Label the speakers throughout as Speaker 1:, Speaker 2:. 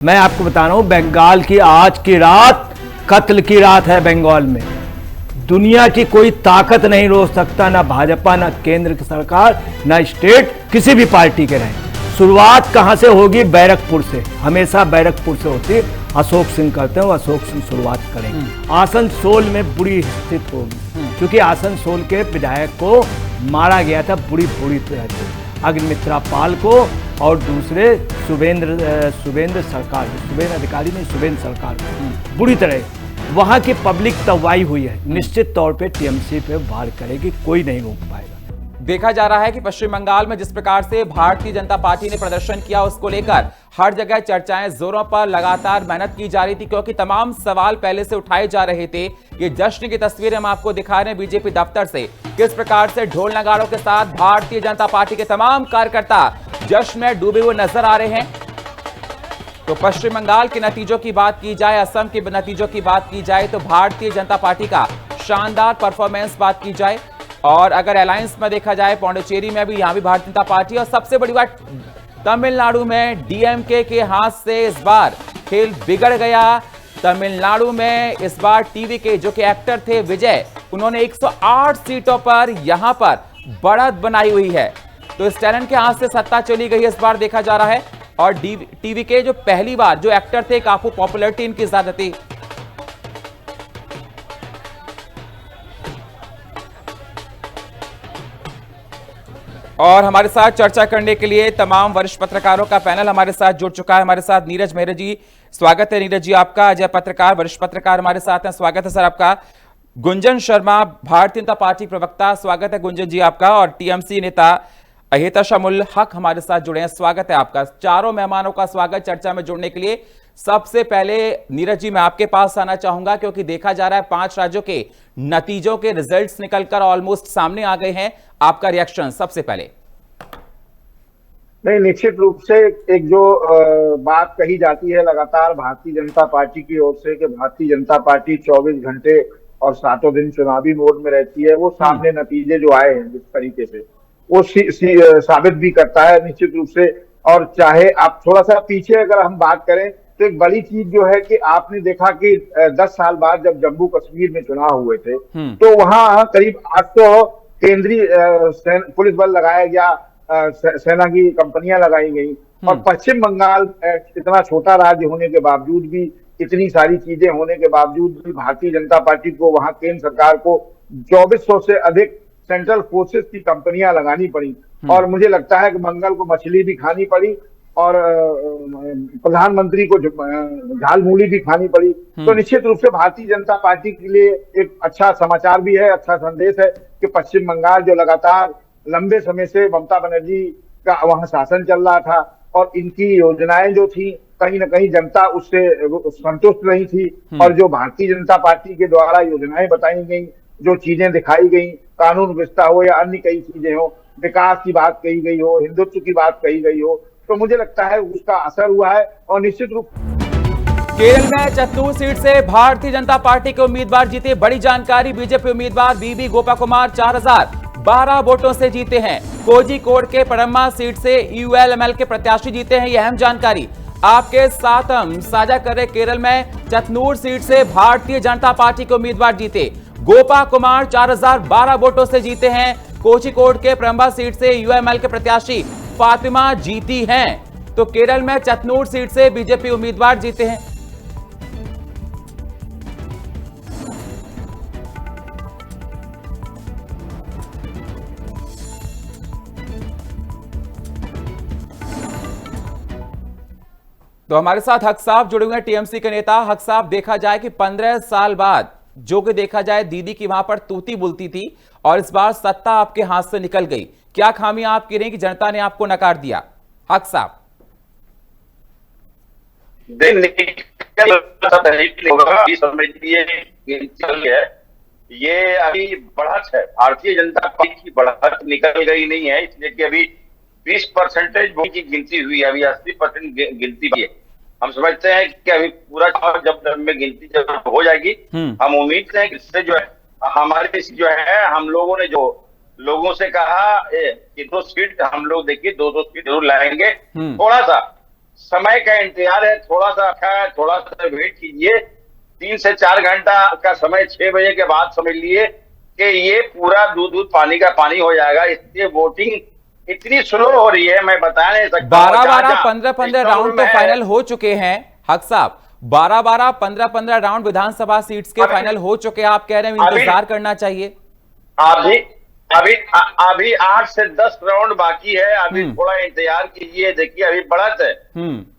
Speaker 1: मैं आपको बता रहा हूं, बंगाल की आज की रात कत्ल की रात है। बंगाल में दुनिया की कोई ताकत नहीं रोक सकता, ना भाजपा, ना केंद्र की सरकार, ना स्टेट, किसी भी पार्टी के रहे। शुरुआत कहां से होगी? बैरकपुर से। हमेशा बैरकपुर से होती है। अशोक सिंह करते हैं, अशोक सिंह शुरुआत करेंगे। आसनसोल में बुरी स्थिति होगी, क्योंकि आसनसोल के विधायक को मारा गया था बुरी तरह से, अग्निमित्रा पाल को और दूसरे शुभेंद्र अधिकारी नहीं, शुभेंद्र सरकार को बुरी तरह। वहां की पब्लिक तबाही हुई है। निश्चित तौर पे टीएमसी पे वार करेगी, कोई नहीं रोक पाएगा।
Speaker 2: देखा जा रहा है कि पश्चिम बंगाल में जिस प्रकार से भारतीय जनता पार्टी ने प्रदर्शन किया, उसको लेकर हर जगह चर्चाएं जोरों पर, लगातार मेहनत की जा रही थी, क्योंकि तमाम सवाल पहले से उठाए जा रहे थे। ये जश्न की तस्वीरें हम आपको दिखा रहे हैं बीजेपी दफ्तर से, किस प्रकार से ढोल नगाड़ों के साथ भारतीय जनता पार्टी के तमाम कार्यकर्ता जश्न में डूबे हुए नजर आ रहे हैं। तो पश्चिम बंगाल के नतीजों की बात की जाए, असम के नतीजों की बात की जाए, तो भारतीय जनता पार्टी का शानदार परफॉर्मेंस बात की जाए, और अगर अलायंस में देखा जाए पौंडीचेरी में भी, यहां भी भारतीय जनता पार्टी, और सबसे बड़ी बात तमिलनाडु में डीएमके के हाथ से इस बार खेल बिगड़ गया। तमिलनाडु में इस बार टीवी के जो कि एक्टर थे विजय, उन्होंने 108 सीटों पर यहां पर बढ़त बनाई हुई है। तो इस टैलेंट के हाथ से सत्ता चली गई इस बार, देखा जा रहा है। और टीवी के जो पहली बार जो एक्टर थे, काफी पॉपुलैरिटी इनकी ज्यादा थी। और हमारे साथ चर्चा करने के लिए तमाम वरिष्ठ पत्रकारों का पैनल हमारे साथ जुड़ चुका है। हमारे साथ नीरज मेहरा जी, स्वागत है नीरज जी आपका। अजय पत्रकार, वरिष्ठ पत्रकार हमारे साथ हैं, स्वागत है सर आपका। गुंजन शर्मा, भारतीय जनता पार्टी प्रवक्ता, स्वागत है गुंजन जी आपका। और टीएमसी नेता एहतशामुल हक हमारे साथ जुड़े हैं, स्वागत है आपका। चारों मेहमानों का स्वागत चर्चा में जुड़ने के लिए। सबसे पहले नीरज जी, मैं आपके पास आना चाहूंगा, क्योंकि देखा जा रहा है 5 राज्यों के नतीजों के रिजल्ट्स निकलकर ऑलमोस्ट सामने आ गए हैं। आपका रिएक्शन सबसे पहले।
Speaker 3: नहीं, निश्चित रूप से एक जो बात कही जाती है लगातार भारतीय जनता पार्टी की ओर से कि भारतीय जनता पार्टी 24 घंटे और 7 दिन चुनावी मोड में रहती है, वो सामने नतीजे जो आए हैं जिस तरीके से, वो साबित भी करता है निश्चित रूप से। और चाहे आप थोड़ा सा पीछे अगर हम बात करें, तो एक बड़ी चीज जो है कि आपने देखा कि 10 साल बाद जब जम्मू कश्मीर में चुनाव हुए थे, तो वहां करीब 800 केंद्रीय पुलिस बल लगाया गया, सेना की कंपनियां लगाई गई। और पश्चिम बंगाल इतना छोटा राज्य होने के बावजूद भी, इतनी सारी चीजें होने के बावजूद भी, भारतीय जनता पार्टी को वहां केंद्र सरकार को 2400 से अधिक सेंट्रल फोर्सेस की कंपनियां लगानी पड़ी। और मुझे लगता है कि मंगल को मछली भी खानी पड़ी और प्रधानमंत्री को झाल मूली भी खानी पड़ी। तो निश्चित रूप से भारतीय जनता पार्टी के लिए एक अच्छा समाचार भी है, अच्छा संदेश है कि पश्चिम बंगाल जो लगातार लंबे समय से ममता बनर्जी का वहां शासन चल रहा था, और इनकी योजनाएं जो थी, कहीं ना कहीं जनता उससे संतुष्ट नहीं थी। और जो भारतीय जनता पार्टी के द्वारा योजनाएं बताई गई, जो चीजें दिखाई गई, कानून व्यवस्था हो या अन्य कई चीजें हो, विकास की बात कही गई हो, हिंदुत्व की बात कही गई हो, तो मुझे लगता है उसका असर हुआ है। और निश्चित रूप
Speaker 2: केरल में चत्तूर सीट से भारतीय जनता पार्टी के उम्मीदवार जीते, बड़ी जानकारी। बीजेपी उम्मीदवार बीबी गोपा कुमार 4012 वोटों से जीते हैं। कोझिकोड के पडम्मा सीट से यूएलएमएल के प्रत्याशी जीते हैं, यह अहम जानकारी आपके साथ हम साझा कर रहे। केरल में चत्तूर सीट से भारतीय जनता पार्टी के उम्मीदवार जीते, गोपा कुमार 4012 वोटों से जीते हैं। कोझिकोड के पडम्मा सीट से यूएमएल के प्रत्याशी फातिमा जीती हैं। तो केरल में चत्तूर सीट से बीजेपी उम्मीदवार जीते हैं। तो हमारे साथ हक साहब जुड़े हुए हैं, टीएमसी के नेता। हक साहब, देखा जाए कि 15 साल बाद जो कि देखा जाए दीदी की वहां पर तूती बुलती थी, और इस बार सत्ता आपके हाथ से निकल गई। क्या खामियां आप कह रहे हैं कि जनता ने आपको नकार दिया? हक साहब।
Speaker 4: ये अभी बढ़त है, भारतीय जनता पार्टी की बढ़त निकल गई नहीं है, इसलिए कि अभी 20% वोट की गिनती हुई है, अभी 80% गिनती भी है। हम समझते हैं कि अभी पूरा जब में गिनती जब हो जाएगी, हम उम्मीद करें कि इससे जो है हमारे जो है, हम लोगों ने जो लोगों से कहा कि 2 सीट हम लोग देखिए 2-2 सीट जरूर लाएंगे, थोड़ा सा समय का इंतजार है, थोड़ा सा थोड़ा सा वेट कीजिए। 3 से 4 घंटा का समय, 6 बजे के बाद समझ लिए कि ये पूरा दूध पानी का पानी हो जाएगा। इसलिए वोटिंग इतनी स्लो हो रही है, मैं बता नहीं सकता।
Speaker 2: 12-12, 15-15 राउंड तो फाइनल हो चुके हैं हक साहब। 12-12, 15-15 राउंड विधानसभा सीट्स के फाइनल हो चुके हैं। आप कह रहे हैं इंतजार करना चाहिए।
Speaker 4: अभी 8 से 10 राउंड बाकी है। अभी थोड़ा इंतजार कीजिए। देखिए अभी बढ़त है,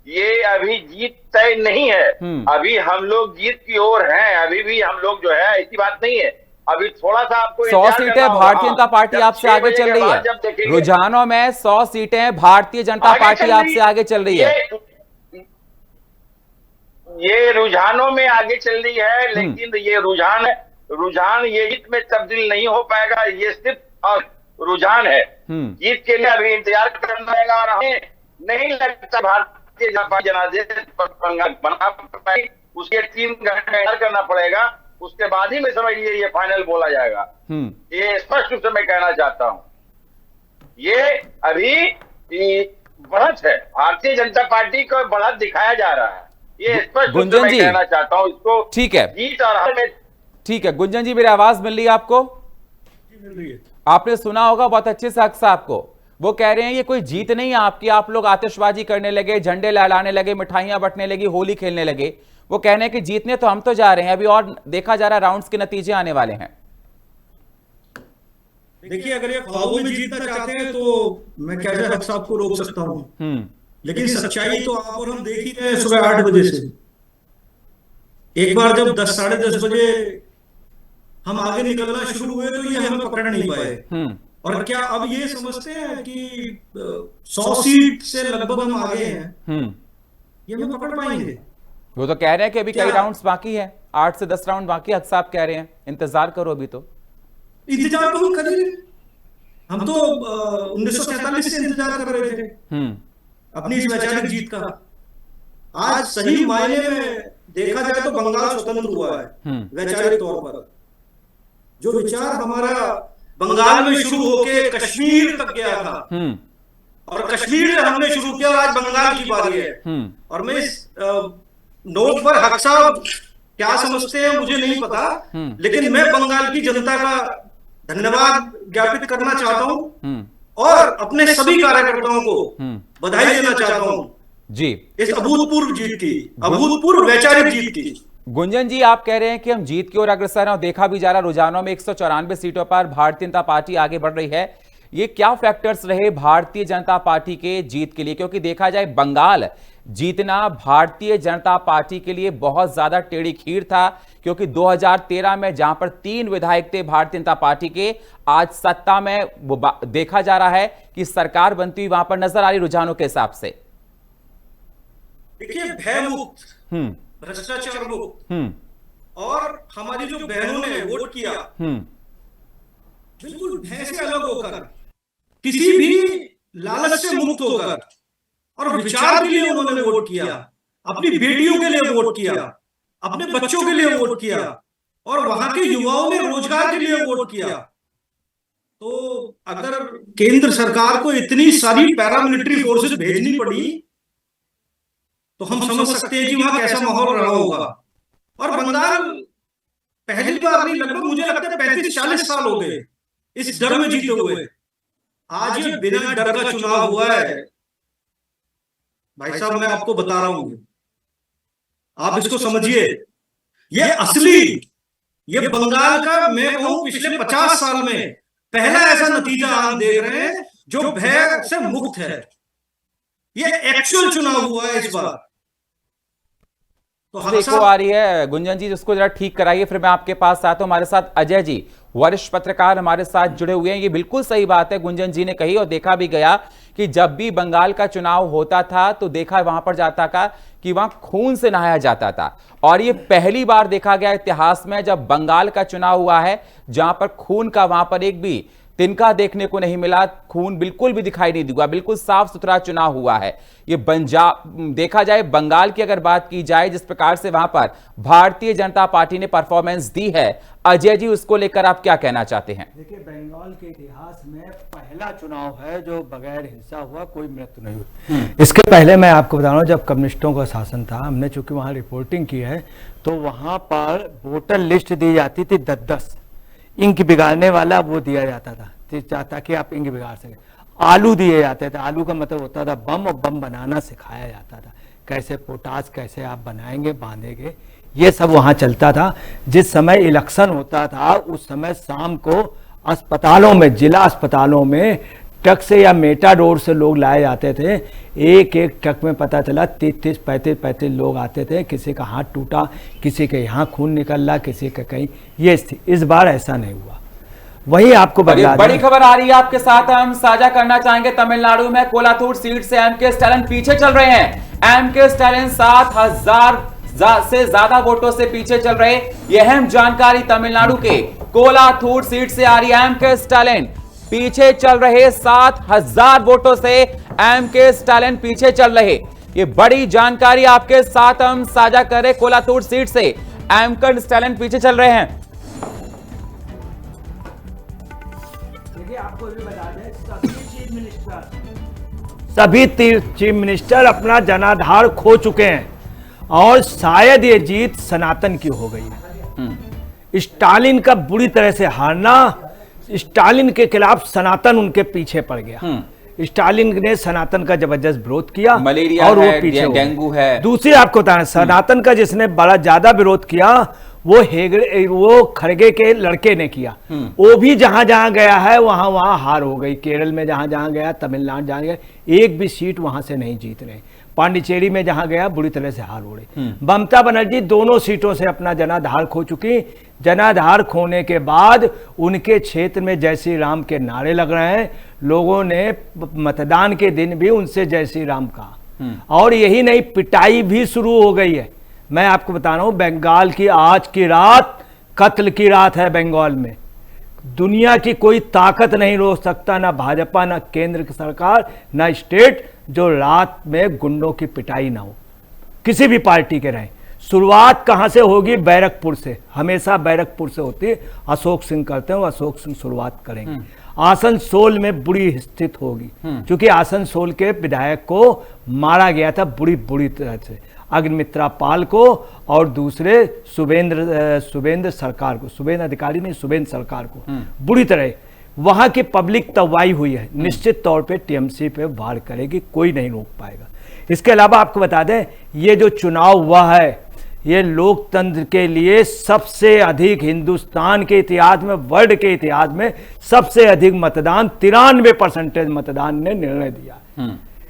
Speaker 4: ये अभी जीत तय नहीं है। अभी हम लोग जीत की ओर हैं। अभी भी हम लोग जो है, ऐसी बात नहीं है। अभी थोड़ा सा आपको
Speaker 2: 100 सीटें भारतीय जनता पार्टी आपसे आगे चल रही है। रुझानों में 100 सीटें भारतीय जनता पार्टी आपसे आगे चल रही है।
Speaker 4: ये रुझानों में आगे चल रही है, लेकिन ये रुझान ये जीत में तब्दील नहीं हो पाएगा। ये सिर्फ रुझान है। जीत के लिए अभी इंतजार करना पड़ेगा। और हमें नहीं लगता भारतीय जनता पार्टी जनादेश बना पाएगी। उसके 3 घंटे इंतजार करना पड़ेगा। उसके बाद ही मैं समझ लीजिए ये फाइनल बोला जाएगा। ये स्पष्ट रूप से मैं कहना चाहता हूं। ये अभी बढ़त है, भारतीय जनता पार्टी को बढ़त दिखाया जा रहा है। ये स्पष्ट रूप से मैं कहना चाहता हूं इसको।
Speaker 2: ठीक है,
Speaker 4: जीत और हार में।
Speaker 2: ठीक है गुंजन जी, मेरी आवाज मिल रही है आपको?
Speaker 5: मिल रही है।
Speaker 2: आपने सुना होगा बहुत अच्छे से हक साहब को। वो कह रहे हैं ये कोई जीत नहीं है आपकी। आप लोग आतिशबाजी करने लगे, झंडे लहराने लगे, मिठाइयां बंटने लगी, होली खेलने लगे। वो कहने कि जीतने तो हम तो जा रहे हैं, अभी और देखा जा रहा है राउंड्स के नतीजे आने वाले हैं।
Speaker 5: देखिए अगर ये ख्वाबों में जीतना चाहते हैं तो मैं कैसे हक साहब को रोक सकता हूं, लेकिन सच्चाई तो आप और हम देख ही रहे हैं। सुबह 8 बजे से एक बार जब 10 साढ़े 10 बजे हम आगे निकलना शुरू हुए तो ये हमें पकड़ नहीं पाए। और क्या अब ये समझते हैं कि 100 सीट से लगभग हम आगे हैं, ये हमें पकड़ पाएंगे?
Speaker 2: वो तो कह रहे हैं कि अभी कई राउंड्स बाकी है, 8 से 10 राउंड बाकी। हक साहब कह रहे हैं इंतजार करो। अभी तो
Speaker 5: इंतजार तो हम कर रहे हैं। हम तो 1947 से इंतजार कर रहे थे अपनी इस वैचारिक जीत का। आज सही मायने में देखा जाए तो बंगाल स्वतंत्र हुआ है वैचारिक तौर पर। जो विचार हमारा बंगाल में शुरू होके कश्मीर तक गया था, और कश्मीर से हमने शुरू किया, आज बंगाल की बारी है। और मैं इस नोट पर हक साहब क्या समझते हैं मुझे नहीं पता, लेकिन मैं बंगाल की जनता का धन्यवाद ज्ञापित करना चाहता हूं और अपने सभी कार्यकर्ताओं को बधाई देना चाहता हूं
Speaker 2: जी
Speaker 5: इस अभूतपूर्व जीत की, अभूतपूर्व वैचारिक जीत की।
Speaker 2: गुंजन जी, आप कह रहे हैं कि हम जीत की ओर अग्रसर हैं और देखा भी जा रहा रुझानों में 194 सीटों पर भारतीय जनता पार्टी आगे बढ़ रही है। ये क्या फैक्टर्स रहे भारतीय जनता पार्टी के जीत के लिए? क्योंकि देखा जाए बंगाल जीतना भारतीय जनता पार्टी के लिए बहुत ज्यादा टेढ़ी खीर था, क्योंकि 2013 में जहां पर 3 विधायक थे भारतीय जनता पार्टी के, आज सत्ता में वो देखा जा रहा है कि सरकार बनती हुई वहां पर नजर आ रही रुझानों के हिसाब से।
Speaker 5: देखिए भय मुक्त, भ्रष्टाचार मुक्त, और हमारी जो बहनों ने वोट किया बिल्कुल भय से अलग होकर, किसी भी लालच से मुक्त होकर, और विचार के लिए उन्होंने वोट किया, अपनी बेटियों के लिए वोट किया, अपने बच्चों के लिए वोट किया, और वहां के युवाओं ने रोजगार के लिए वोट किया। तो अगर केंद्र सरकार को इतनी सारी पैरामिलिट्री फोर्सेस भेजनी पड़ी तो हम समझ सकते हैं कि वहां कैसा माहौल रहा होगा। और बंगाल पहली बार नहीं, लगभग मुझे लगता है 35-40 साल हो गए इस डर में जीते हुए। आज ये बिना डर का चुनाव हुआ है। भाई साहब मैं आपको बता रहा हूं, आप इसको समझिए। ये असली, ये बंगाल का मैं कहूं पिछले 50 साल में पहला ऐसा नतीजा हम देख रहे हैं जो भय से मुक्त है। ये एक्चुअल चुनाव हुआ है इस बार।
Speaker 2: तो देखो आ रही है गुंजन जी, जिसको जरा ठीक कराइए, फिर मैं आपके पास आता हूं। हमारे साथ अजय जी, वरिष्ठ पत्रकार हमारे साथ जुड़े हुए हैं। ये बिल्कुल सही बात है गुंजन जी ने कही, और देखा भी गया कि जब भी बंगाल का चुनाव होता था तो देखा वहां पर जाता था कि वहां खून से नहाया जाता था। और ये पहली बार देखा गया इतिहास में जब बंगाल का चुनाव हुआ है जहां पर खून का वहां पर एक भी तिनका देखने को नहीं मिला, खून बिल्कुल भी दिखाई नहीं दिया, बिल्कुल साफ सुथरा चुनाव हुआ है। ये देखा जाए बंगाल की अगर बात की जाए, जिस प्रकार से वहां पर भारतीय जनता पार्टी ने परफॉर्मेंस दी है, अजय जी उसको लेकर आप क्या कहना चाहते हैं?
Speaker 1: देखिए, बंगाल के इतिहास में पहला चुनाव है जो बगैर हिंसा हुआ, कोई मृत्यु नहीं हुई। इसके पहले मैं आपको बता रहा हूँ, जब कम्युनिस्टों का शासन था, हमने चूंकि वहाँ रिपोर्टिंग की है, तो वहाँ पर वोटर लिस्ट दी जाती थी 10-10, इंक बिगाड़ने वाला वो दिया जाता था ताकि आप इंक बिगाड़ सके। आलू दिए जाते थे, आलू का मतलब होता था बम, और बम बनाना सिखाया जाता था, कैसे पोटास कैसे आप बनाएंगे, बांधेंगे, ये सब वहाँ चलता था। जिस समय इलेक्शन होता था उस समय शाम को अस्पतालों में, जिला अस्पतालों में ट्रक से या मेटाडोर से लोग लाए जाते थे। एक एक ट्रक में पता चला 33-35 लोग आते थे, किसी का हाथ टूटा, किसी के यहाँ खून निकल रहा, किसी का कहीं, ये इस बार ऐसा नहीं हुआ। वही आपको
Speaker 2: बड़ी खबर आ रही है आपके साथ, हम साझा करना चाहेंगे। तमिलनाडु में कोलाथूर सीट से एमके स्टालिन पीछे चल रहे हैं। एमके स्टालिन 7,000 से ज्यादा वोटों से पीछे चल रहे। यह अहम जानकारी तमिलनाडु के कोलाथूर सीट से आ रही है। एमके स्टालिन पीछे चल रहे, 7,000 वोटों से एमके स्टालिन पीछे चल रहे। ये बड़ी जानकारी आपके साथ हम साझा कर रहे। कोलाथूर सीट से एमके स्टालिन पीछे चल रहे हैं।
Speaker 1: आपको भी बता दें, सभी चीफ मिनिस्टर अपना जनाधार खो चुके हैं, और शायद ये जीत सनातन की हो गई है। स्टालिन का बुरी तरह से हारना, स्टालिन के खिलाफ सनातन उनके पीछे पड़ गया। स्टालिन ने सनातन का जबरदस्त विरोध किया,
Speaker 2: मलेरिया
Speaker 1: और
Speaker 2: है,
Speaker 1: वो पीछे
Speaker 2: डेंगू है।
Speaker 1: दूसरी आपको बताना, सनातन का जिसने बड़ा ज्यादा विरोध किया वो खड़गे के लड़के ने किया। वो भी जहां जहां गया है वहां हार हो गई। केरल में जहां जहां गया, तमिलनाडु जहां गया, एक भी सीट वहां से नहीं जीत रहे। पांडिचेरी में जहां गया बुरी तरह से हार हो रही। ममता बनर्जी दोनों सीटों से अपना जनाधार खो चुकी। जनाधार खोने के बाद उनके क्षेत्र में जय श्री राम के नारे लग रहे हैं। लोगों ने मतदान के दिन भी उनसे जय श्री राम कहा, और यही नहीं, पिटाई भी शुरू हो गई है। मैं आपको बता रहा हूं, बंगाल की आज की रात कत्ल की रात है। बंगाल में दुनिया की कोई ताकत नहीं रोक सकता, ना भाजपा, ना केंद्र की सरकार, ना स्टेट, जो रात में गुंडों की पिटाई ना हो, किसी भी पार्टी के रहे। शुरुआत कहां से होगी? बैरकपुर से, हमेशा बैरकपुर से होती है। अशोक सिंह करते हैं, अशोक सिंह शुरुआत करेंगे। आसनसोल में बुरी स्थिति होगी, क्योंकि आसनसोल के विधायक को मारा गया था बुरी तरह से, अग्निमित्रा पाल को, और दूसरे शुभेंद्र सरकार को, शुभेंद्र अधिकारी नहीं, शुभेंद्र सरकार को बुरी तरह। वहां की पब्लिक तबाही हुई है। निश्चित तौर पे टीएमसी पे वार करेगी, कोई नहीं रोक पाएगा। इसके अलावा आपको बता दें, ये जो चुनाव हुआ है, ये लोकतंत्र के लिए सबसे अधिक, हिंदुस्तान के इतिहास में, वर्ल्ड के इतिहास में सबसे अधिक मतदान, 93% मतदान ने निर्णय दिया।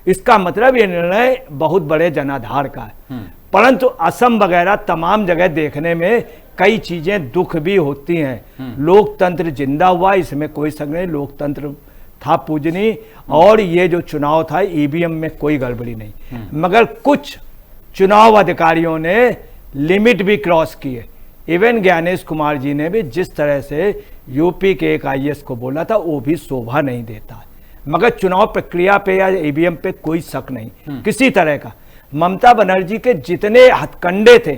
Speaker 1: इसका मतलब ये निर्णय बहुत बड़े जनाधार का है। परंतु असम वगैरह तमाम जगह देखने में कई चीजें दुख भी होती हैं। लोकतंत्र जिंदा हुआ, इसमें कोई शक नहीं, लोकतंत्र था पूजनीय, और ये जो चुनाव था ईवीएम में कोई गड़बड़ी नहीं। मगर कुछ चुनाव अधिकारियों ने लिमिट भी क्रॉस की है। इवन ज्ञानेश कुमार जी ने भी जिस तरह से यूपी के एक आईएएस को बोला था, वो भी शोभा नहीं देता। मगर चुनाव प्रक्रिया पे या ईवीएम पे कोई शक नहीं किसी तरह का। ममता बनर्जी के जितने हथकंडे थे,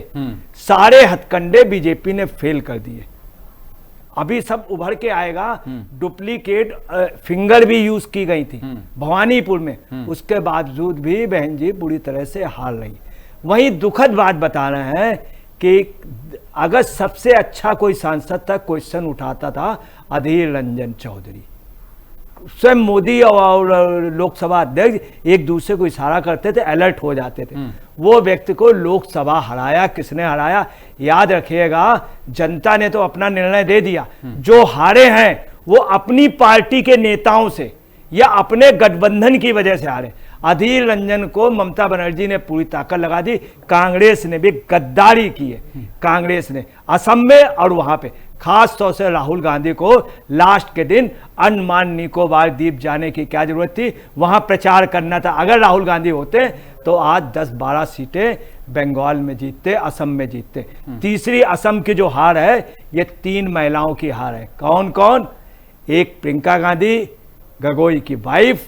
Speaker 1: सारे हथकंडे बीजेपी ने फेल कर दिए। अभी सब उभर के आएगा। डुप्लीकेट फिंगर भी यूज की गई थी भवानीपुर में, उसके बावजूद भी बहन जी बुरी तरह से हार रही। वहीं दुखद बात बता रहे हैं कि अगर सबसे अच्छा कोई सांसद था, क्वेश्चन उठाता था अधीर रंजन चौधरी। स्वयं मोदी और लोकसभा अध्यक्ष एक दूसरे को इशारा करते थे, अलर्ट हो जाते थे। वो व्यक्ति को लोकसभा हराया। किसने हराया? याद रखिएगा, जनता ने तो अपना निर्णय दे दिया। जो हारे हैं वो अपनी पार्टी के नेताओं से या अपने गठबंधन की वजह से हारे। अधीर रंजन को ममता बनर्जी ने पूरी ताकत लगा दी। कांग्रेस ने भी गद्दारी की है। कांग्रेस ने असम में और वहां पे खास तौर से राहुल गांधी को लास्ट के दिन अंडमान निकोबार द्वीप जाने की क्या जरूरत थी? वहां प्रचार करना था। अगर राहुल गांधी होते तो आज 10-12 सीटें बंगाल में जीतते, असम में जीतते। तीसरी असम की जो हार है, ये 3 महिलाओं की हार है। कौन कौन? एक प्रियंका गांधी गोगोई की वाइफ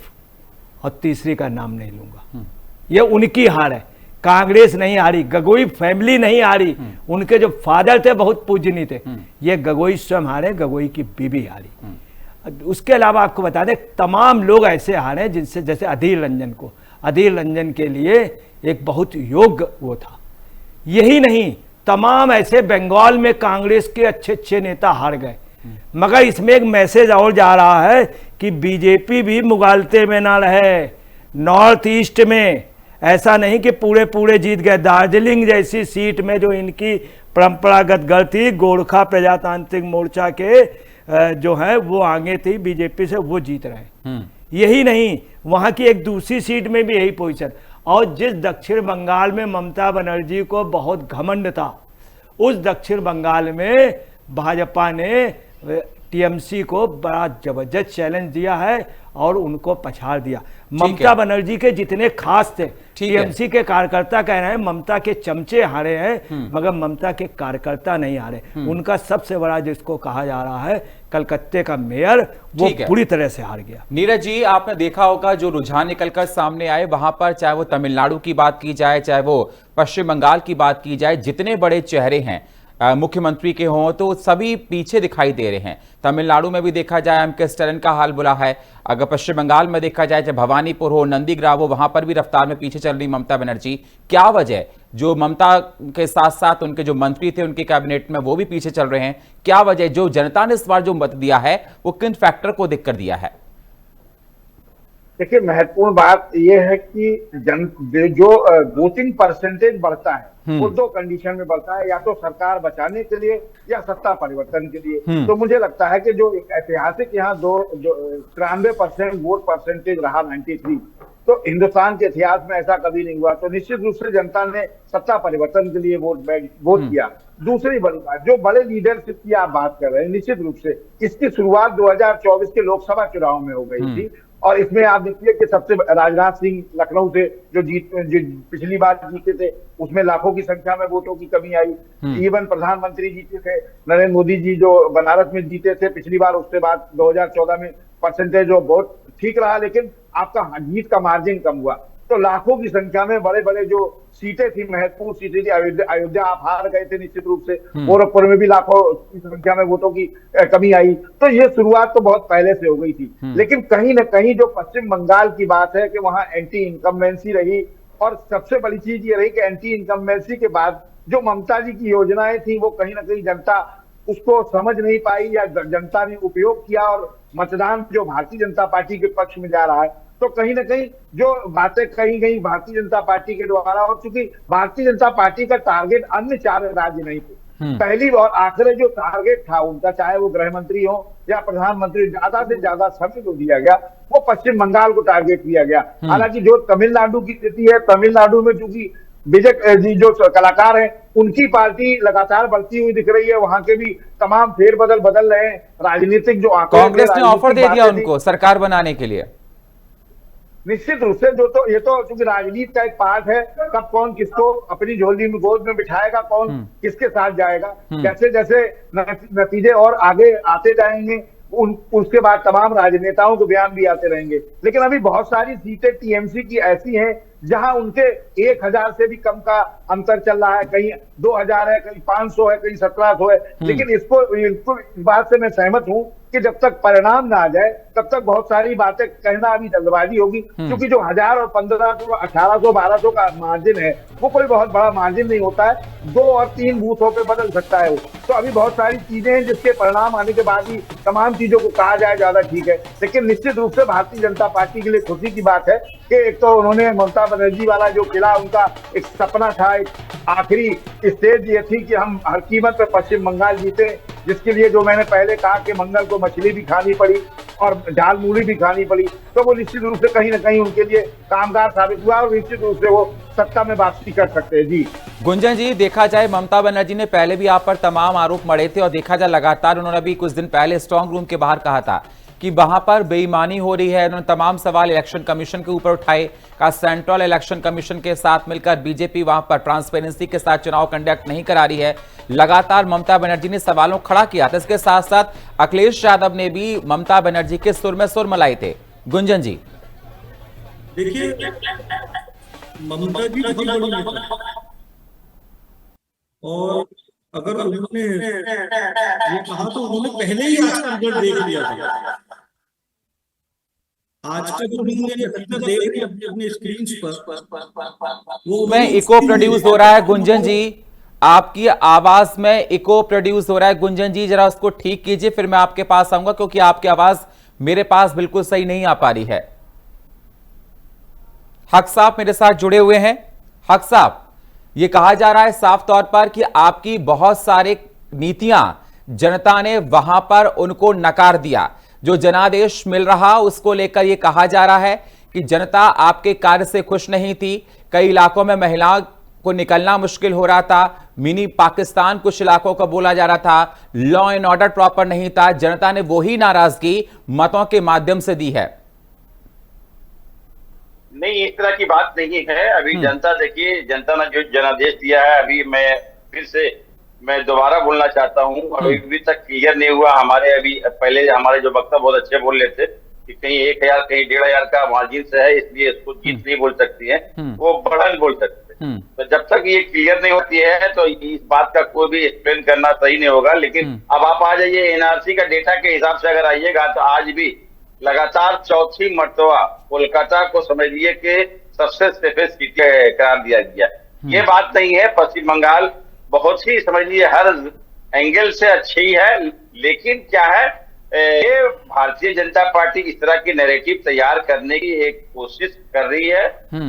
Speaker 1: और तीसरी का नाम नहीं लूंगा। ये उनकी हार है, कांग्रेस नहीं हारी, गोगोई फैमिली नहीं हारी, उनके जो फादर थे बहुत पूजनीय थे। ये गोगोई स्वयं हारे, गोगोई की बीबी हारी। उसके अलावा आपको बता दें तमाम लोग ऐसे हारे जिनसे, जैसे अधीर रंजन को, अधीर रंजन के लिए एक बहुत योग्य वो था। यही नहीं, तमाम ऐसे बंगाल में कांग्रेस के अच्छे अच्छे नेता हार गए। मगर इसमें एक मैसेज और जा रहा है कि बीजेपी भी मुगालते में ना रहे। नॉर्थ ईस्ट में ऐसा नहीं कि पूरे पूरे जीत गए। दार्जिलिंग जैसी सीट में जो इनकी परंपरागत गढ़ थी, गोरखा प्रजातांत्रिक मोर्चा के जो है वो आगे थी बीजेपी से, वो जीत रहे। यही नहीं, वहां की एक दूसरी सीट में भी यही पोजीशन। और जिस दक्षिण बंगाल में ममता बनर्जी को बहुत घमंड था, उस दक्षिण बंगाल में भाजपा ने टीएमसी को बड़ा जबरदस्त चैलेंज दिया है और उनको पछाड़ दिया। ममता बनर्जी के जितने खास थे, टीएमसी के कार्यकर्ता कह रहे हैं ममता के चमचे हारे हैं, मगर ममता के कार्यकर्ता नहीं हारे। उनका सबसे बड़ा जिसको कहा जा रहा है कलकत्ते का मेयर, वो पूरी तरह से हार गया।
Speaker 2: नीरज जी, आपने देखा होगा जो रुझान निकलकर सामने आए वहां पर, चाहे वो तमिलनाडु की बात की जाए, चाहे वो पश्चिम बंगाल की बात की जाए, जितने बड़े चेहरे हैं मुख्यमंत्री के हों तो सभी पीछे दिखाई दे रहे हैं। तमिलनाडु में भी देखा जाए एम.के. स्टालिन का हाल बुरा है। अगर पश्चिम बंगाल में देखा जाए, चाहे भवानीपुर हो, नंदीग्राम हो, वहां पर भी रफ्तार में पीछे चल रही ममता बनर्जी। क्या वजह, जो ममता के साथ साथ उनके जो मंत्री थे उनके कैबिनेट में वो भी पीछे चल रहे हैं, क्या वजह, जो जनता ने इस बार जो मत दिया है वो किन फैक्टर को देखकर दिया है?
Speaker 3: देखिए, महत्वपूर्ण बात यह है कि जो वोटिंग परसेंटेज बढ़ता है वो दो कंडीशन में बढ़ता है, या तो सरकार बचाने के लिए या सत्ता परिवर्तन के लिए। तो मुझे लगता है कि जो एक ऐतिहासिक यहाँ 93% वोट परसेंटेज रहा 93, तो हिंदुस्तान के इतिहास में ऐसा कभी नहीं हुआ। तो निश्चित रूप से जनता ने सत्ता परिवर्तन के लिए वोट किया। दूसरी बड़ी बात, जो बड़े लीडरशिप की आप बात कर रहे हैं, निश्चित रूप से इसकी शुरुआत 2024 के लोकसभा चुनाव में हो गई थी। और इसमें आप देखिए कि सबसे राजनाथ सिंह लखनऊ से जो पिछली बार जीते थे, उसमें लाखों की संख्या में वोटों की कमी आई। इवन प्रधानमंत्री जीते थे नरेंद्र मोदी जी, जो बनारस में जीते थे पिछली बार, उसके बाद 2014 में परसेंटेज जो बहुत ठीक रहा, लेकिन आपका जीत का मार्जिन कम हुआ। तो लाखों की संख्या में बड़े बड़े जो सीटें थी, महत्वपूर्ण सीटें थी, अयोध्या आप हार गए थे निश्चित रूप से, गोरखपुर में भी लाखों की संख्या में वोटों की कमी आई। तो ये शुरुआत तो बहुत पहले से हो गई थी। लेकिन कहीं ना कहीं जो पश्चिम बंगाल की बात है कि वहां एंटी इनकम्बेंसी रही, और सबसे बड़ी चीज ये रही कि एंटी इनकम्बेंसी के बाद जो ममता जी की योजनाएं थी वो कहीं ना कहीं जनता उसको समझ नहीं पाई, या जनता ने उपयोग किया और मतदान जो भारतीय जनता पार्टी के पक्ष में जा रहा है। तो कहीं ना कहीं जो बातें कही गई भारतीय जनता पार्टी के द्वारा, और चूंकि भारतीय जनता पार्टी का टारगेट अन्य 4 राज्य नहीं थे, पहली और आखिरी जो टारगेट था उनका, चाहे वो गृह मंत्री हो या प्रधानमंत्री, ज्यादा से ज्यादा समय जो दिया गया वो पश्चिम बंगाल को टारगेट किया गया। हालांकि जो तमिलनाडु की स्थिति है, तमिलनाडु में चूंकि विजय जी जो कलाकार हैं उनकी पार्टी लगातार बढ़ती हुई दिख रही है, वहां के भी तमाम फेरबदल बदल रहे हैं। राजनीतिक जो
Speaker 2: कांग्रेस ने ऑफर दे दिया उनको सरकार बनाने के लिए।
Speaker 3: निश्चित रूप से जो तो ये तो चूंकि राजनीति का एक पार्ट है, कब कौन किसको अपनी झोली में गोद में बिठाएगा, कौन किसके साथ जाएगा, जैसे जैसे नतीजे और आगे आते जाएंगे उसके बाद तमाम राजनेताओं के बयान भी आते रहेंगे। लेकिन अभी बहुत सारी सीटें टीएमसी की ऐसी हैं जहां उनके 1000 से भी कम का अंतर चल रहा है, कहीं 2000 है, कहीं 500 है, कहीं 1700 है। लेकिन इसको इस बात से मैं सहमत हूं कि जब तक परिणाम ना आ जाए तब तक बहुत सारी बातें कहना अभी जल्दबाजी होगी, क्योंकि जो 1000 और 1500, 1800, 1200 का मार्जिन है वो कोई बहुत बड़ा मार्जिन नहीं होता है। 2 और 3 बूथों पे बदल सकता है वो। तो अभी बहुत सारी चीजें हैं जिसके परिणाम आने के बाद ही तमाम चीजों को कहा जाए ज्यादा ठीक है। लेकिन निश्चित रूप से भारतीय जनता पार्टी के लिए खुशी की बात है कि एक तो उन्होंने ममता बनर्जी वाला जो किला उनका एक सपना था, एक आखिरी स्टेज ये थी कि हम हर कीमत पे पश्चिम बंगाल जीते, जिसके लिए जो मैंने पहले कहा कि मंगल को मछली भी खानी पड़ी और झाल मूली भी खानी पड़ी, तो वो निश्चित रूप से कहीं ना कहीं उनके लिए कामगार साबित हुआ और निश्चित रूप से वो सत्ता में वापसी कर सकते हैं। जी
Speaker 2: गुंजन जी, देखा जाए ममता बनर्जी ने पहले भी आप पर तमाम आरोप मढ़े थे और देखा जाए लगातार उन्होंने अभी कुछ दिन पहले स्ट्रांग रूम के बाहर कहा था कि वहां पर बेईमानी हो रही है। उन्होंने तमाम सवाल इलेक्शन कमीशन के ऊपर उठाए, कहा सेंट्रल इलेक्शन कमीशन के साथ मिलकर बीजेपी वहां पर ट्रांसपेरेंसी के साथ चुनाव कंडक्ट नहीं करा रही है। लगातार ममता बनर्जी ने सवालों खड़ा किया था। इसके साथ साथ अखिलेश यादव ने भी ममता बनर्जी के सुर में सुर मिलाए थे। गुंजन जी,
Speaker 5: देखिए, ममता जी बहुत बड़ी नेता है और अगर उन्होंने ये कहा तो उन्होंने पहले ही आज का रिजल्ट देख लिया था। आज का जो उन्होंने नतीजा देख लिया अपने स्क्रीन पर, वो
Speaker 2: में इको प्रोड्यूस हो रहा है। गुंजन जी, आपकी आवाज में इको प्रोड्यूस हो रहा है। गुंजन जी, जरा उसको ठीक कीजिए, फिर मैं आपके पास आऊंगा, क्योंकि आपकी आवाज मेरे पास बिल्कुल सही नहीं आ पा रही है। हक साहब मेरे साथ जुड़े हुए हैं। हक साहब, ये कहा जा रहा है साफ तौर पर कि आपकी बहुत सारे नीतियां जनता ने वहां पर उनको नकार दिया। जो जनादेश मिल रहा उसको लेकर यह कहा जा रहा है कि जनता आपके कार्य से खुश नहीं थी। कई इलाकों में महिलाओं को निकलना मुश्किल हो रहा था। मिनी पाकिस्तान कुछ इलाकों का बोला जा रहा था। लॉ एंड ऑर्डर प्रॉपर नहीं था। जनता ने वही नाराजगी मतों के माध्यम से दी है।
Speaker 4: नहीं, इस तरह की बात नहीं है। अभी जनता, देखिए, जनता ने जो जनादेश दिया है, अभी मैं दोबारा बोलना चाहता हूं, अभी तक क्लियर नहीं हुआ। अभी पहले हमारे जो वक्ता बहुत अच्छे बोल रहे थे कि कहीं 1000 कहीं 1500 का मार्जिन से है, इसलिए इसको जीत नहीं बोल सकती है, वो बढ़न बोल सकते हैं। तो जब तक ये क्लियर नहीं होती है तो इस बात का कोई भी एक्सप्लेन करना सही नहीं होगा। लेकिन अब आप आ जाइए एनआरसी का डेटा के हिसाब से अगर आइएगा तो आज भी लगातार चौथी मर्तबा कोलकाता को समझ लिए कि सबसे सेफेस्ट सिटी करार दिया गया। ये बात नहीं है। पश्चिम बंगाल बहुत ही समझ लिए हर एंगल से अच्छी है, लेकिन क्या है, ये भारतीय जनता पार्टी इस तरह की नैरेटिव तैयार करने की एक कोशिश कर रही है।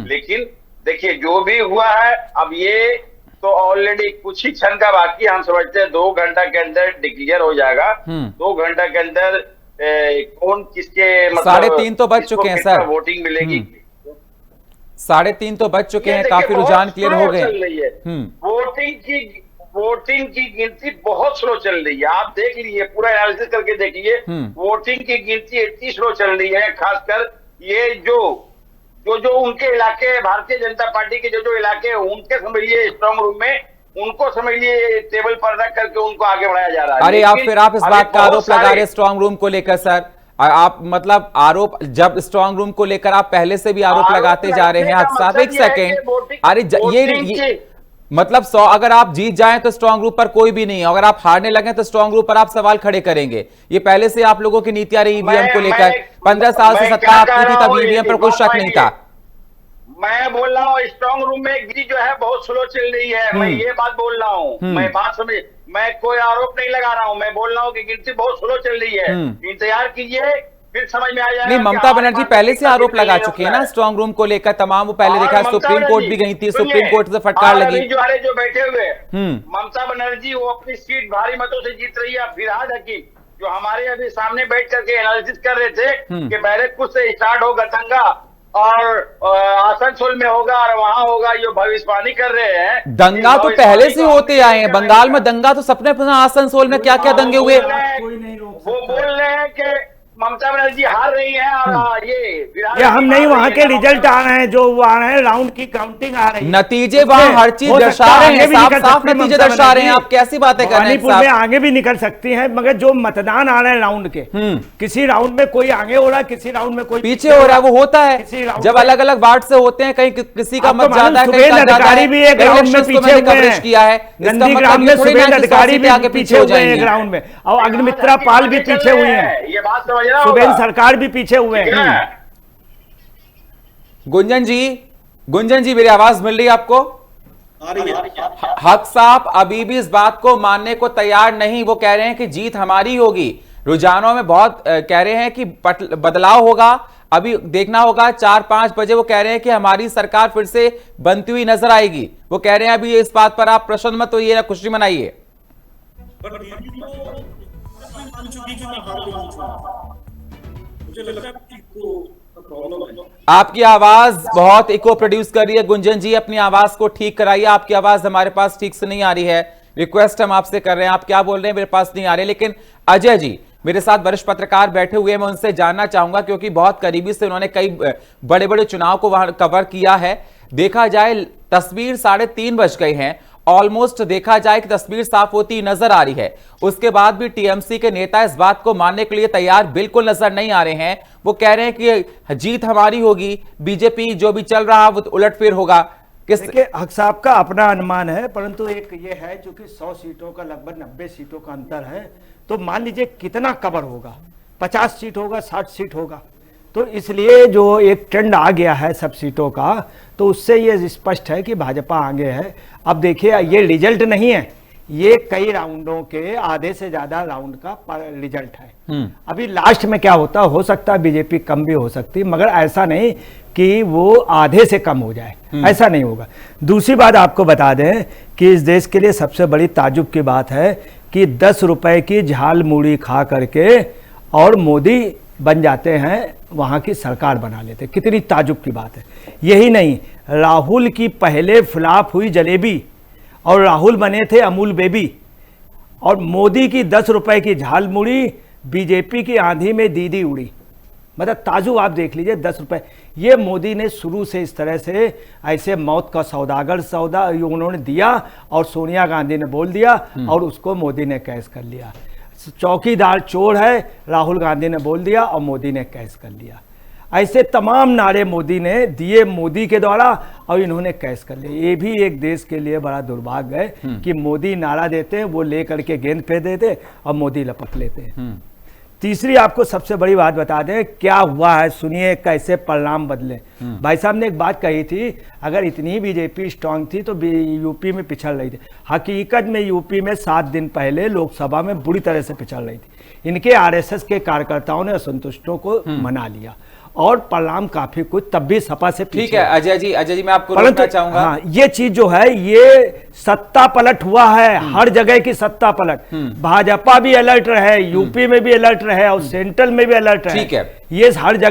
Speaker 4: लेकिन देखिए, जो भी हुआ है, अब ये तो ऑलरेडी कुछ ही क्षण का बाकी, हम समझते हैं 2 घंटा के अंदर डिक्लेयर हो जाएगा। 2 घंटा के अंदर कौन किसके, मतलब
Speaker 2: 3:30 तो बज चुके हैं सर,
Speaker 4: वोटिंग मिलेगी।
Speaker 2: 3:30 तो बज चुके हैं, काफी रुझान क्लियर हो गए।
Speaker 4: वोटिंग की गिनती बहुत स्लो चल रही है। आप देख लीजिए, पूरा एनालिसिस करके देखिए, वोटिंग की गिनती इतनी स्लो चल रही है। खासकर ये जो उनके इलाके, भारतीय जनता पार्टी के जो इलाके, उनके समझिए स्ट्रांग रूम में, उनको समझिए टेबल पर रख करके उनको आगे बढ़ाया जा रहा है।
Speaker 2: अरे आप इस बात का आरोप लगा रहे स्ट्रांग रूम को लेकर सर। आप मतलब आरोप, जब स्ट्रांग रूम को लेकर आप पहले से भी आरोप लगाते जा रहे हैं। साहब एक सेकेंड, अरे ये मतलब 100 अगर आप जीत जाएं तो स्ट्रांग रूम पर कोई भी नहीं है, अगर आप हारने लगे तो स्ट्रांग रूम पर आप सवाल खड़े करेंगे। ये पहले से आप लोगों की नीतियां रही ईवीएम को लेकर। 15 साल से सत्ता आपकी थी, तब ईवीएम पर कोई शक नहीं था।
Speaker 4: मैं बोल रहा हूँ स्ट्रांग रूम में गिरी जो है बहुत स्लो चल रही है। मैं ये बात बोल रहा हूँ। मैं बात समझ, मैं कोई आरोप नहीं लगा रहा हूँ। मैं बोल रहा हूँ कि गिनती बहुत स्लो चल रही है। इंतजार कीजिए, फिर समझ में आ जाएगा।
Speaker 2: नहीं, ममता बनर्जी पहले से आरोप लगा चुकी है ना स्ट्रांग रूम को लेकर तमाम। वो पहले देखा, सुप्रीम कोर्ट भी गई थी, सुप्रीम कोर्ट से फटकार लगी।
Speaker 4: जो बैठे हुए ममता बनर्जी, वो अपनी सीट भारी मतों से जीत रही है। फिरहाद हकीम जो हमारे अभी सामने बैठ करके एनालिसिस कर रहे थे कि बैरकपुर से स्टार्ट होगा दंगा और आसनसोल में होगा और वहां होगा, ये भविष्यवाणी कर रहे हैं।
Speaker 2: दंगा तो पहले से होते आए हैं बंगाल में। दंगा तो सपने, आसनसोल में क्या क्या दंगे हुए।
Speaker 4: वो बोल रहे हैं कि ममता बनर्जी हार रही है और ये
Speaker 1: हम नहीं, वहाँ के रिजल्ट आ रहे हैं, जो आ रहे हैं, राउंड की काउंटिंग आ रही है,
Speaker 2: नतीजे वहाँ हर चीज दर्शा रहे हैं, साफ नतीजे दर्शा रहे हैं। आप कैसी बातें कर रहे हैं?
Speaker 1: मणिपुर में आगे भी निकल सकती हैं, मगर जो मतदान आ रहे हैं राउंड के, किसी राउंड में कोई आगे हो रहा है, किसी राउंड में कोई
Speaker 2: पीछे हो रहा है। वो होता है जब अलग अलग वार्ड से होते हैं, कहीं किसी का मत ज्यादा है,
Speaker 1: सुबेद अधिकारी भी एक राउंड में पीछे हुए हैं,
Speaker 2: किया है
Speaker 1: नंदीग्राम में सुबेद अधिकारी भी आगे पीछे हुए हैं एक राउंड में, और अग्निमित्रा पाल भी पीछे हुई है,
Speaker 4: ये बात समझ रहा
Speaker 1: सुबेद सरकार भी पीछे हुए हैं।
Speaker 2: गुंजन जी मेरी आवाज मिल रही है आपको? हक साहब अभी भी इस बात को मानने को तैयार नहीं। वो कह रहे हैं कि जीत हमारी होगी। रुझानों में बहुत कह रहे हैं कि बदलाव होगा। अभी देखना होगा 4-5 बजे वो कह रहे हैं कि हमारी सरकार फिर से बनती हुई नजर आएगी। वो कह रहे हैं अभी इस बात पर आप प्रसन्न मत होइए, खुशी मनाइए। आपकी आवाज बहुत इको प्रोड्यूस कर रही है। गुंजन जी अपनी आवाज को ठीक कराइए। आपकी आवाज हमारे पास ठीक से नहीं आ रही है। रिक्वेस्ट हम आपसे कर रहे हैं, आप क्या बोल रहे हैं मेरे पास नहीं आ रहे। लेकिन अजय जी मेरे साथ वरिष्ठ पत्रकार बैठे हुए हैं, मैं उनसे जानना चाहूंगा क्योंकि बहुत करीबी से उन्होंने कई बड़े बड़े चुनाव को वहां कवर किया है। देखा जाए तस्वीर 3:30 बज गई हैं, ऑलमोस्ट देखा जाए कि तस्वीर साफ होती नजर आ रही है। उसके बाद भी टीएमसी के नेता इस बात को मानने के लिए तैयार बिल्कुल नजर नहीं आ रहे हैं। वो कह रहे हैं कि जीत हमारी होगी, बीजेपी जो भी चल रहा है वो उलटफेर होगा।
Speaker 1: देखिए, हक साहब का अपना अनुमान है, परंतु एक ये है चूंकि 100 सीटों का लगभग 90 सीटों का अंतर है, तो मान लीजिए कितना कवर होगा, 50 सीट होगा, 60 सीट होगा। तो इसलिए जो एक ट्रेंड आ गया है सब सीटों का, तो उससे ये स्पष्ट है कि भाजपा आगे है। अब देखिए, ये रिजल्ट नहीं है, ये कई राउंडों के आधे से ज्यादा राउंड का रिजल्ट है। अभी लास्ट में क्या होता हो सकता है बीजेपी कम भी हो सकती, मगर ऐसा नहीं कि वो आधे से कम हो जाए, ऐसा नहीं होगा। दूसरी बात आपको बता दें कि इस देश के लिए सबसे बड़ी ताजुब की बात है कि 10 रुपए की झाल मूड़ी खा करके और मोदी बन जाते हैं, वहां की सरकार बना लेते। कितनी ताजुब की बात है। यही नहीं, राहुल की पहले फ्लॉप हुई जलेबी और राहुल बने थे अमूल बेबी, और मोदी की 10 रुपए की झाल मुड़ी बीजेपी की आंधी में दीदी उड़ी। मतलब ताजुब आप देख लीजिए, 10 रुपए। ये मोदी ने शुरू से इस तरह से ऐसे मौत का सौदागर सौदा उन्होंने दिया और सोनिया गांधी ने बोल दिया और उसको मोदी ने कैश कर लिया। चौकीदार चोर है, राहुल गांधी ने बोल दिया और मोदी ने कैश कर लिया। ऐसे तमाम नारे मोदी ने दिए मोदी के द्वारा और इन्होंने कैश कर लिया। ये भी एक देश के लिए बड़ा दुर्भाग्य है कि मोदी नारा देते हैं, वो लेकर के गेंद फेंक देते और मोदी लपक लेते हैं। तीसरी आपको सबसे बड़ी बात बता दें क्या हुआ है, सुनिए कैसे परिणाम बदले। भाई साहब ने एक बात कही थी, अगर इतनी बीजेपी स्ट्रांग थी तो यूपी में पिछड़ रही थी। हकीकत में यूपी में 7 दिन पहले लोकसभा में बुरी तरह से पिछड़ रही थी। इनके आरएसएस के कार्यकर्ताओं ने असंतुष्टों को मना लिया और परिणाम काफी कुछ तब भी सपा से
Speaker 2: ठीक है। अजय जी मैं आपको रोकना चाहूंगा।
Speaker 1: हाँ, ये चीज जो है ये सत्ता पलट हुआ है, हर जगह की सत्ता पलट। भाजपा भी अलर्ट रहे, यूपी में भी अलर्ट रहे और सेंट्रल में भी अलर्ट रहे।
Speaker 2: ठीक है,
Speaker 1: ये हर जगह